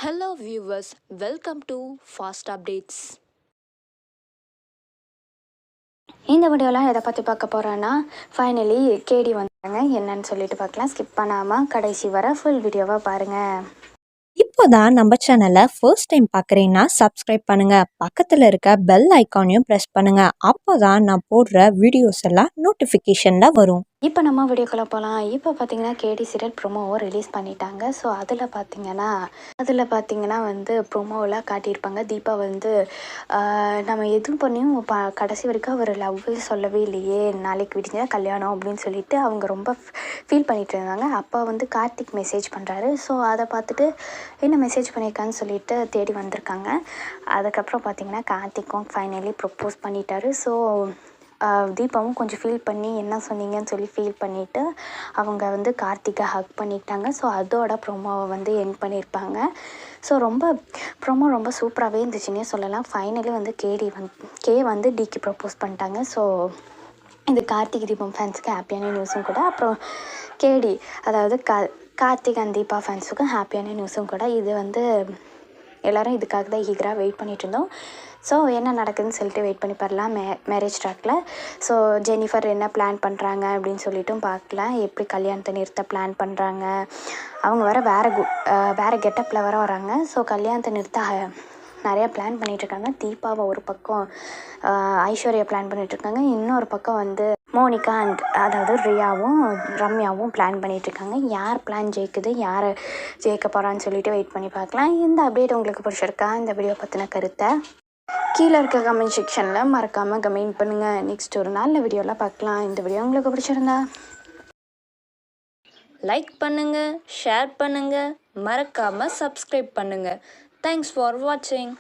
Hello viewers, welcome to Fast Updates. இந்த வீடியோலாம் எதை பற்றி பார்க்க போகிறோன்னா ஃபைனலி கேடி வந்தாங்க. என்னன்னு சொல்லிட்டு பார்க்கலாம். ஸ்கிப் பண்ணாமல் கடைசி வர ஃபுல் வீடியோவாக பாருங்கள். இப்போதான் நம்ம சேனலை ஃபர்ஸ்ட் டைம் பார்க்குறீங்கன்னா சப்ஸ்கிரைப் பண்ணுங்க, பக்கத்தில் இருக்க பெல் ஐக்கானையும் ப்ரெஸ் பண்ணுங்க. அப்போதான் நான் போடுற வீடியோஸ் எல்லாம் நோட்டிஃபிகேஷன்ல வரும். இப்போ நம்ம வீடியோக்குள்ளே போகலாம். இப்போ பார்த்தீங்கன்னா கேடி சீரியல் ப்ரொமோவை ரிலீஸ் பண்ணிட்டாங்க. ஸோ அதில் பார்த்தீங்கன்னா வந்து ப்ரொமோவில் காட்டியிருப்பாங்க. தீபா வந்து நம்ம எதுவும் பண்ணியும் கடைசி வரைக்கும் அவர் லவ்வே சொல்லவே இல்லையே, நாளைக்கு விடிஞ்சா கல்யாணம் அப்படின்னு சொல்லிட்டு அவங்க ரொம்ப ஃபீல் பண்ணிட்டு இருந்தாங்க. அப்போ வந்து கார்த்திக் மெசேஜ் பண்ணுறாரு. ஸோ அதை பார்த்துட்டு என்ன மெசேஜ் பண்ணியிருக்கான்னு சொல்லிட்டு தேடி வந்திருக்காங்க. அதுக்கப்புறம் பார்த்தீங்கன்னா கார்த்திக்கும் ஃபைனலி ப்ரொப்போஸ் பண்ணிட்டாரு. ஸோ தீபாவும் கொஞ்சம் ஃபீல் பண்ணி என்ன சொன்னீங்கன்னு சொல்லி ஃபீல் பண்ணிவிட்டு அவங்க வந்து கார்த்திகை ஹக் பண்ணிக்கிட்டாங்க. ஸோ அதோட ப்ரோமோவை வந்து எண்ட் பண்ணியிருப்பாங்க. ஸோ ப்ரோமோ ரொம்ப சூப்பராகவே இருந்துச்சுன்னே சொல்லலாம். ஃபைனலி வந்து கே வந்து டிக்கு ப்ரப்போஸ் பண்ணிட்டாங்க. ஸோ இது கார்த்திக் தீபம் ஃபேன்ஸுக்கு ஹாப்பியான நியூஸும் கூட. அப்புறம் கேடி அதாவது கார்த்திக் அண்ட் தீபா ஃபேன்ஸுக்கும் ஹாப்பியான நியூஸும் கூட. இது வந்து எல்லோரும் இதுக்காக தான் ஈகராக வெயிட் பண்ணிகிட்டு இருந்தோம். ஸோ என்ன நடக்குதுன்னு சொல்லிட்டு வெயிட் பண்ணி பாரலாம் மேரேஜ் ட்ராக்கில். ஸோ ஜெனிஃபர் என்ன பிளான் பண்ணுறாங்க அப்படின்னு சொல்லிட்டும் பார்க்கலாம். எப்படி கல்யாணத்தை நிறுத்த பிளான் பண்ணுறாங்க. அவங்க வேறு கெட்டப்பில் வராங்க. ஸோ கல்யாணத்தை நிறுத்த நிறையா பிளான் பண்ணிகிட்ருக்காங்க. தீபாவை ஒரு பக்கம் ஐஸ்வர்யா பிளான் பண்ணிகிட்ருக்காங்க. இன்னொரு பக்கம் வந்து மோனிகா அதாவது ரியாவும் ரம்யாவும் பிளான் பண்ணிகிட்ருக்காங்க. யார் பிளான் ஜெயிக்குது, யார் ஜெயிக்க போகிறான்னு சொல்லிட்டு வெயிட் பண்ணி பார்க்கலாம். இந்த அப்டேட் உங்களுக்கு பிடிச்சிருக்கா? இந்த வீடியோ பற்றின கருத்தை கீழே இருக்க கமெண்ட் செக்ஷனில் மறக்காமல் கமெண்ட் பண்ணுங்கள். நெக்ஸ்ட் ஒரு நல்ல வீடியோவில் பார்க்கலாம். இந்த வீடியோ உங்களுக்கு பிடிச்சிருந்தா லைக் பண்ணுங்கள், ஷேர் பண்ணுங்கள், மறக்காமல் சப்ஸ்கிரைப் பண்ணுங்கள். தேங்க்ஸ் ஃபார் வாட்சிங்.